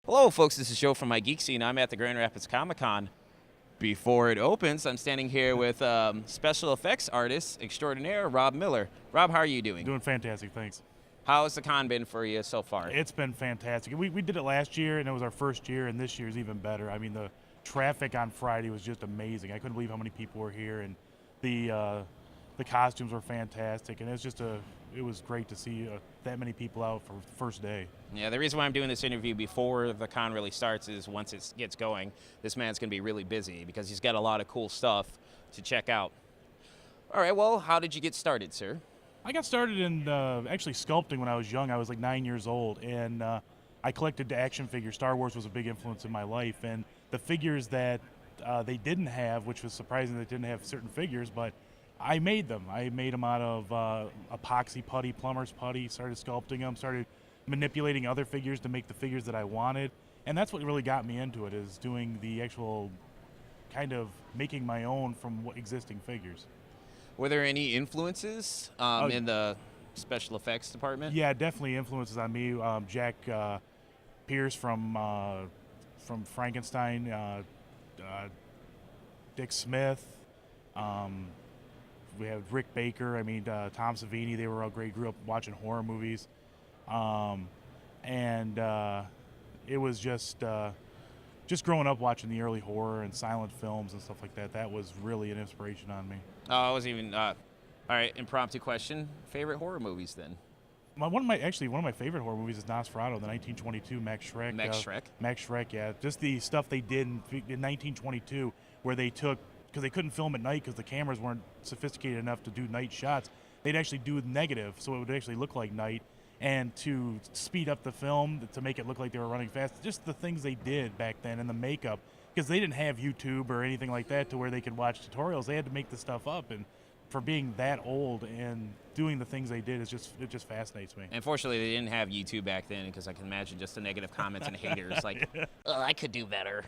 Hello, folks. This is Joe from MIGeekScene. I'm at the Grand Rapids Comic-Con. Before it opens, I'm standing here with special effects artist extraordinaire, Rob Miller. Rob, how are you doing? Doing fantastic, thanks. How has the con been for you so far? It's been fantastic. We did it last year, and it was our first year, and this year's even better. I mean, the traffic on Friday was just amazing. I couldn't believe how many people were here, and the costumes were fantastic, and it was great to see that many people out for the first day. Yeah, the reason why I'm doing this interview before the con really starts is once it gets going, this man's going to be really busy because he's got a lot of cool stuff to check out. All right, well, how did you get started, sir? I got started in actually sculpting when I was young. I was like 9 years old, and I collected action figures. Star Wars was a big influence in my life, and the figures that they didn't have, which was surprising they didn't have certain figures, but I made them. I made them out of epoxy putty, plumber's putty, started sculpting them, started manipulating other figures to make the figures that I wanted, and that's what really got me into it, is doing the actual kind of making my own from existing figures. Were there any influences in the special effects department? Yeah, definitely influences on me. Jack Pierce from Frankenstein, Dick Smith. We have Rick Baker. I mean, Tom Savini. They were all great. Grew up watching horror movies, and it was just growing up watching the early horror and silent films and stuff like that. That was really an inspiration on me. I was even all right. Impromptu question: favorite horror movies then? One of my favorite horror movies is Nosferatu, the 1922 Max Schreck. Max Schreck, yeah. Just the stuff they did in 1922, where they took, because they couldn't film at night because the cameras weren't sophisticated enough to do night shots. They'd actually do negative, so it would actually look like night, and to speed up the film to make it look like they were running fast. Just the things they did back then, and the makeup, because they didn't have YouTube or anything like that to where they could watch tutorials. They had to make the stuff up, and for being that old and doing the things they did, it just fascinates me. Unfortunately, they didn't have YouTube back then, because I can imagine just the negative comments and haters like, oh, I could do better.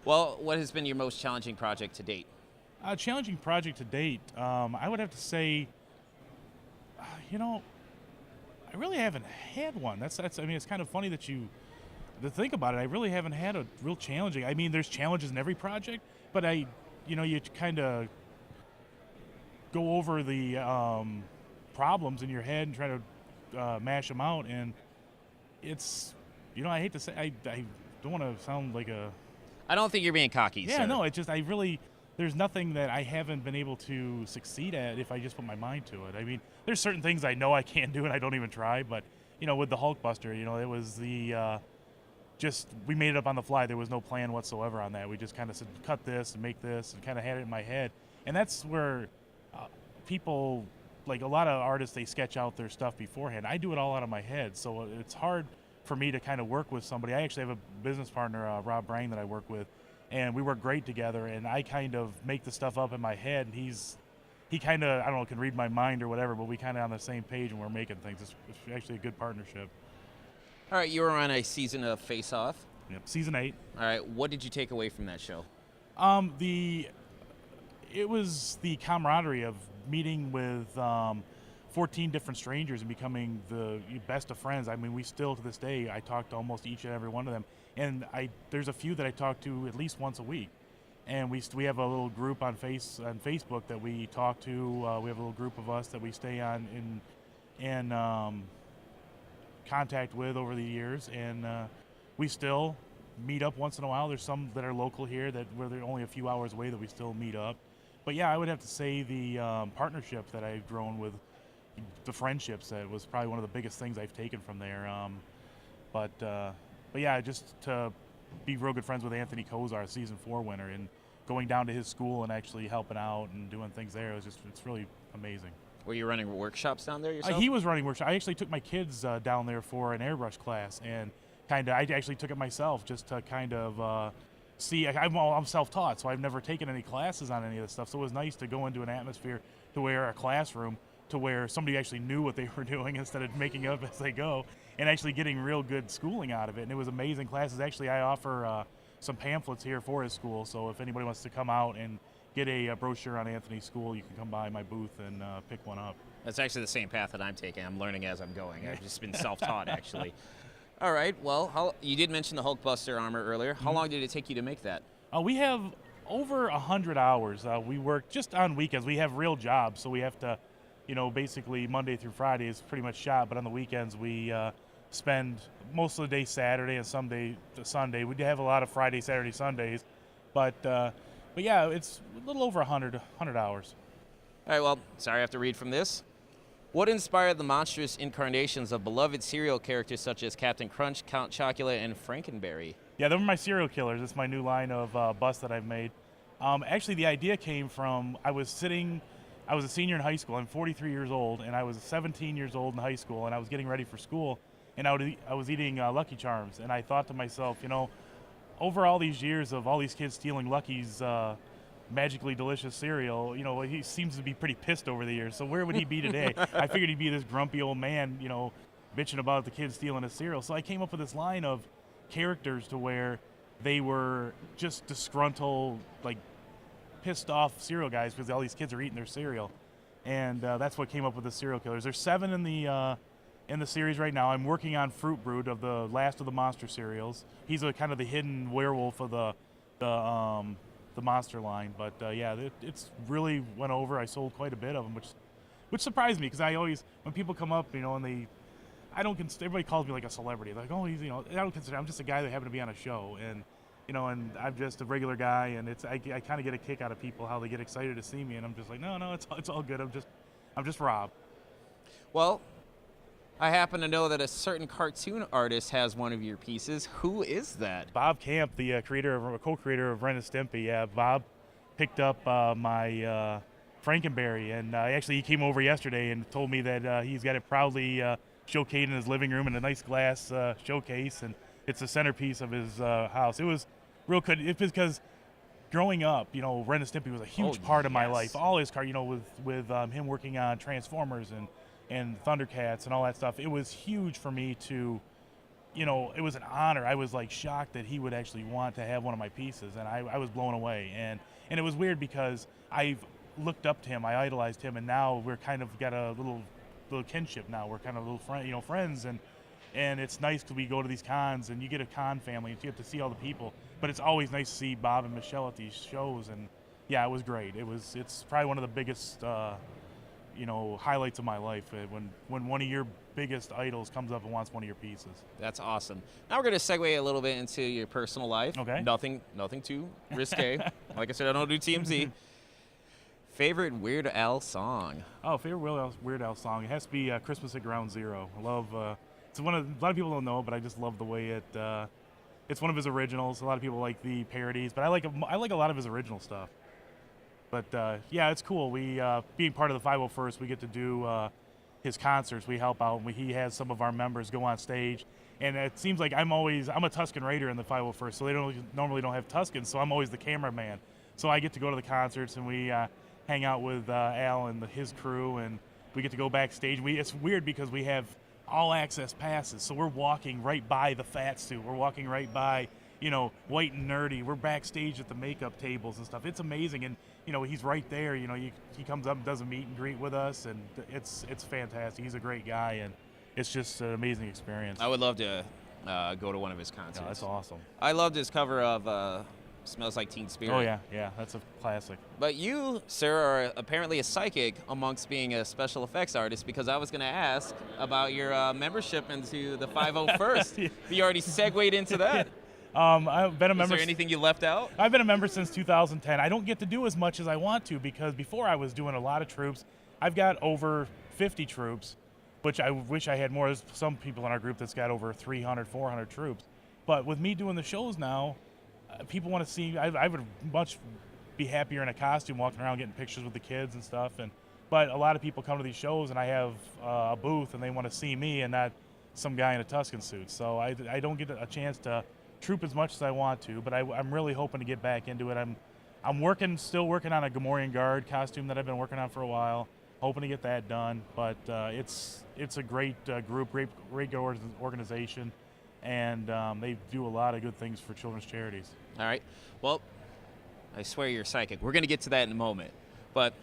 Well, what has been your most challenging project to date? Challenging project to date, I would have to say, I really haven't had one. I mean, it's kind of funny to think about it. I really haven't had a real challenging. I mean, there's challenges in every project, but you kind of go over the problems in your head and try to mash them out, and it's, I hate to say, I don't want to sound like a... I don't think you're being cocky, Yeah, sir. no, it's just, there's nothing that I haven't been able to succeed at if I just put my mind to it. I mean, there's certain things I know I can't do and I don't even try, but, with the Hulkbuster, it was we made it up on the fly. There was no plan whatsoever on that. We just kind of said, cut this and make this, and kind of had it in my head. And that's where people, like a lot of artists, they sketch out their stuff beforehand. I do it all out of my head, so it's hard for me to kind of work with somebody. I actually have a business partner, Rob Brang, that I work with, and we work great together, and I kind of make the stuff up in my head, and he kind of, I don't know, can read my mind or whatever, but we kind of on the same page when we're making things. It's actually a good partnership. All right, you were on a season of Face Off. Yep, season 8. All right, what did you take away from that show? It was the camaraderie of meeting with 14 different strangers and becoming the best of friends. I mean, we still, to this day, I talk to almost each and every one of them. And there's a few that I talk to at least once a week. And we have a little group on Facebook that we talk to. We have a little group of us that we stay on in contact with over the years. And we still meet up once in a while. There's some that are local here where they're only a few hours away that we still meet up. But yeah, I would have to say the partnership that I've grown with, the friendships, that was probably one of the biggest things I've taken from there. But yeah, just to be real good friends with Anthony Kozar, season 4 winner, and going down to his school and actually helping out and doing things there, it's really amazing. Were you running workshops down there yourself? He was running workshops. I actually took my kids down there for an airbrush class, and I actually took it myself just to kind of see. I'm self-taught, so I've never taken any classes on any of this stuff, so it was nice to go into an atmosphere to where a classroom to where somebody actually knew what they were doing instead of making up as they go, and actually getting real good schooling out of it. And it was amazing classes. Actually, I offer some pamphlets here for his school, so if anybody wants to come out and get a brochure on Anthony's school, you can come by my booth and pick one up. That's actually the same path that I'm taking. I'm learning as I'm going. I've just been self-taught, actually. All right. Well, you did mention the Hulkbuster armor earlier. How long did it take you to make that? We have over 100 hours. We work just on weekends. We have real jobs, so we have to, basically Monday through Friday is pretty much shot, but on the weekends we spend most of the day Saturday and some day Sunday. We do have a lot of Friday, Saturday, Sundays, but yeah, it's a little over 100 hours. All right. Well, sorry I have to read from this. What inspired the monstrous incarnations of beloved cereal characters such as Captain Crunch, Count Chocula, and Frankenberry? Yeah, they were my serial killers. It's my new line of bust that I've made. Actually, the idea came from I was a senior in high school. I'm 43 years old, and I was 17 years old in high school, and I was getting ready for school, and I was eating Lucky Charms, and I thought to myself, over all these years of all these kids stealing Lucky's magically delicious cereal, he seems to be pretty pissed over the years. So where would he be today? I figured he'd be this grumpy old man, bitching about the kids stealing his cereal. So I came up with this line of characters to where they were just disgruntled, like pissed off cereal guys because all these kids are eating their cereal, and that's what came up with the serial killers. There's 7 in the series right now. I'm working on Fruit Brood, of the last of the monster cereals. He's kind of the hidden werewolf of the monster line, but yeah, it's really went over. I sold quite a bit of them, which surprised me because I always, when people come up, and everybody calls me like a celebrity. They're like, oh, he's, I don't consider, I'm just a guy that happened to be on a show, and and I'm just a regular guy, and I kind of get a kick out of people how they get excited to see me, and I'm just like, no, it's all good. I'm just Rob. Well, I happen to know that a certain cartoon artist has one of your pieces. Who is that? Bob Camp, the co-creator of Ren and Stimpy. Yeah, Bob picked up my Frankenberry, and actually he came over yesterday and told me that he's got it proudly showcased in his living room in a nice glass showcase, and it's the centerpiece of his house. It was real good. It's because growing up, Ren and Stimpy was a huge part of my life. All his with him working on Transformers and Thundercats and all that stuff. It was huge for me to, it was an honor. I was like shocked that he would actually want to have one of my pieces, and I was blown away. And it was weird because I've looked up to him, I idolized him, and now we're kind of got a little kinship now. We're kind of little friends, and it's nice because we go to these cons, and you get a con family, and you get to see all the people. But it's always nice to see Bob and Michelle at these shows, and yeah, it was great. It's probably one of the biggest highlights of my life when one of your biggest idols comes up and wants one of your pieces. That's awesome. Now we're going to segue a little bit into your personal life. Okay. Nothing too risque. Like I said, I don't do TMZ. Favorite Weird Al song? Oh, favorite Weird Al song? It has to be Christmas at Ground Zero. I love. It's a lot of people don't know, but I just love the way it. It's one of his originals. A lot of people like the parodies, but I like a lot of his original stuff. But yeah, it's cool. We being part of the 501st, we get to do his concerts. We help out, and he has some of our members go on stage. And it seems like I'm a Tuscan Raider in the 501st, so they normally don't have Tuscans, so I'm always the cameraman. So I get to go to the concerts, and we hang out with Al and his crew, and we get to go backstage. It's weird because we have all access passes, so we're walking right by the fat suit. We're walking right by, White and Nerdy. We're backstage at the makeup tables and stuff. It's amazing, and he's right there. He comes up and does a meet and greet with us, and it's fantastic. He's a great guy, and it's just an amazing experience. I would love to go to one of his concerts. Yeah, that's awesome. I loved his cover of Smells Like Teen Spirit. Oh yeah, that's a classic. But you, sir, are apparently a psychic amongst being a special effects artist, because I was going to ask about your membership into the 501st. Yeah. You already segued into that. I've been a member. Is there anything you left out? I've been a member since 2010. I don't get to do as much as I want to because before I was doing a lot of troops. I've got over 50 troops, which I wish I had more. There's some people in our group that's got over 300, 400 troops. But with me doing the shows now, people want to see. I would much be happier in a costume, walking around getting pictures with the kids and stuff. But a lot of people come to these shows, and I have a booth, and they want to see me and not some guy in a Tuscan suit. So I don't get a chance to troop as much as I want to. But I'm really hoping to get back into it. I'm still working on a Gamorrean Guard costume that I've been working on for a while. Hoping to get that done. But it's a great group, great organization. And they do a lot of good things for children's charities. All right. Well, I swear you're psychic. We're going to get to that in a moment. But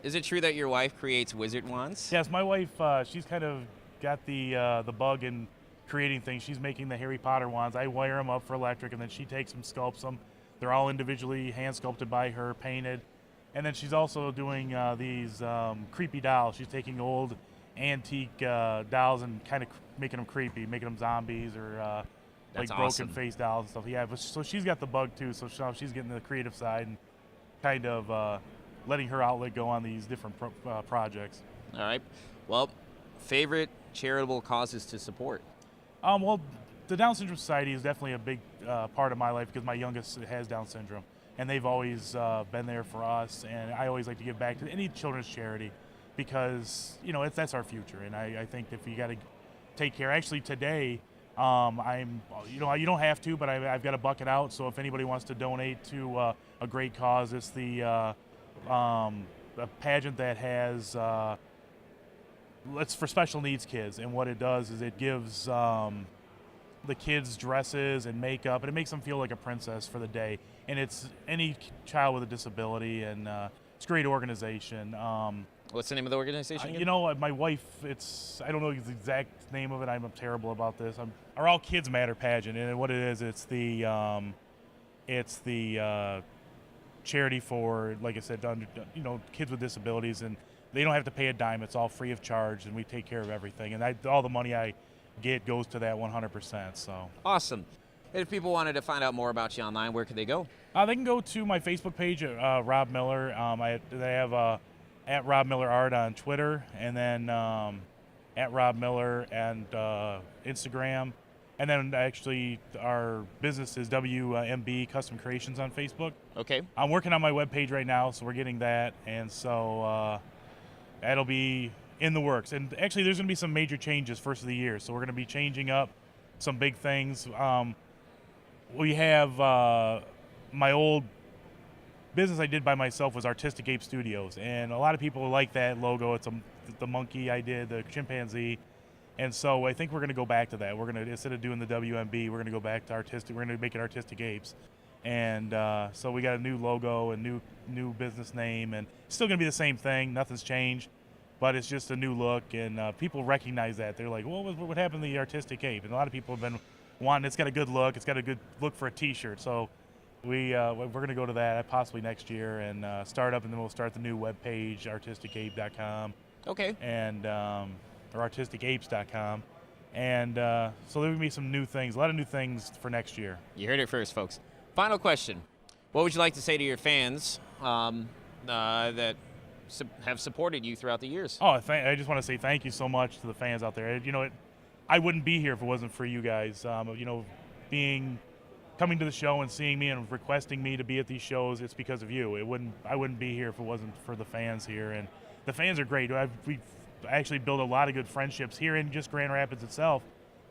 is it true that your wife creates wizard wands? Yes, my wife, she's kind of got the bug in creating things. She's making the Harry Potter wands. I wire them up for electric, and then she takes them, sculpts them. They're all individually hand sculpted by her, painted. And then she's also doing these creepy dolls. She's taking old antique dolls and kind of making them creepy, making them zombies or like broken face dolls and stuff. Yeah, but so she's got the bug too. So she's getting the creative side and kind of letting her outlet go on these different projects. All right. Well, favorite charitable causes to support? Well, the Down Syndrome Society is definitely a big part of my life because my youngest has Down syndrome, and they've always been there for us. And I always like to give back to any children's charity because that's our future. And I think if you got to take care. Actually, today I'm you don't have to, but I've got a bucket out. So if anybody wants to donate to a great cause, it's the a pageant that has. It's for special needs kids, and what it does is it gives the kids dresses and makeup, and it makes them feel like a princess for the day. And it's any child with a disability, and it's a great organization. What's the name of the organization again? My wife, I don't know the exact name of it. I'm terrible about this. Our All Kids Matter pageant, and what it is, it's the charity for, like I said, kids with disabilities, and they don't have to pay a dime. It's all free of charge, and we take care of everything. And all the money I get goes to that 100%. So awesome. And if people wanted to find out more about you online, where could they go? They can go to my Facebook page, Rob Miller. They have at Rob Miller Art on Twitter, and then at Rob Miller and Instagram. And then actually our business is WMB Custom Creations on Facebook. Okay. I'm working on my webpage right now, so we're getting that. And so that'll be in the works. And actually there's going to be some major changes first of the year. So we're going to be changing up some big things. We have my old business I did by myself was Artistic Ape Studios. And a lot of people like that logo. It's the monkey I did, the chimpanzee. And so I think we're going to go back to that. We're going to, instead of doing the WMB, we're going to go back to artistic. We're going to make it Artistic Apes. And so we got a new logo, a new business name, and it's still going to be the same thing. Nothing's changed, but it's just a new look, and people recognize that. They're like, well, what happened to the Artistic Ape? And a lot of people have been wanting, it's got a good look. It's got a good look for a T-shirt. So we're going to go to that possibly next year and start up, and then we'll start the new webpage, artisticape.com. Okay. And or artisticapes.com. And so there will be some new things, a lot of new things for next year. You heard it first, folks. Final question. What would you like to say to your fans that have supported you throughout the years? Oh, I just want to say thank you so much to the fans out there. I wouldn't be here if it wasn't for you guys. Coming to the show and seeing me and requesting me to be at these shows, it's because of you. I wouldn't be here if it wasn't for the fans here. And the fans are great. We've actually built a lot of good friendships here in just Grand Rapids itself.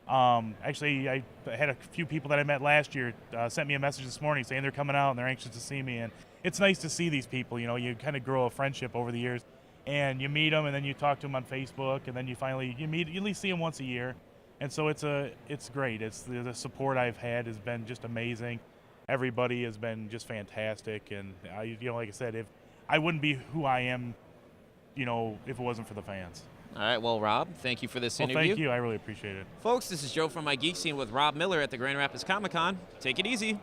Actually, I had a few people that I met last year sent me a message this morning saying they're coming out and they're anxious to see me. And it's nice to see these people. You kind of grow a friendship over the years, and you meet them, and then you talk to them on Facebook, and then you at least see them once a year. And so it's great. It's the support I've had has been just amazing. Everybody has been just fantastic, and like I said, if I wouldn't be who I am, if it wasn't for the fans. All right, well, Rob, thank you for this interview. Thank you. I really appreciate it. Folks, this is Joe from MIGeekScene with Rob Miller at the Grand Rapids Comic-Con. Take it easy.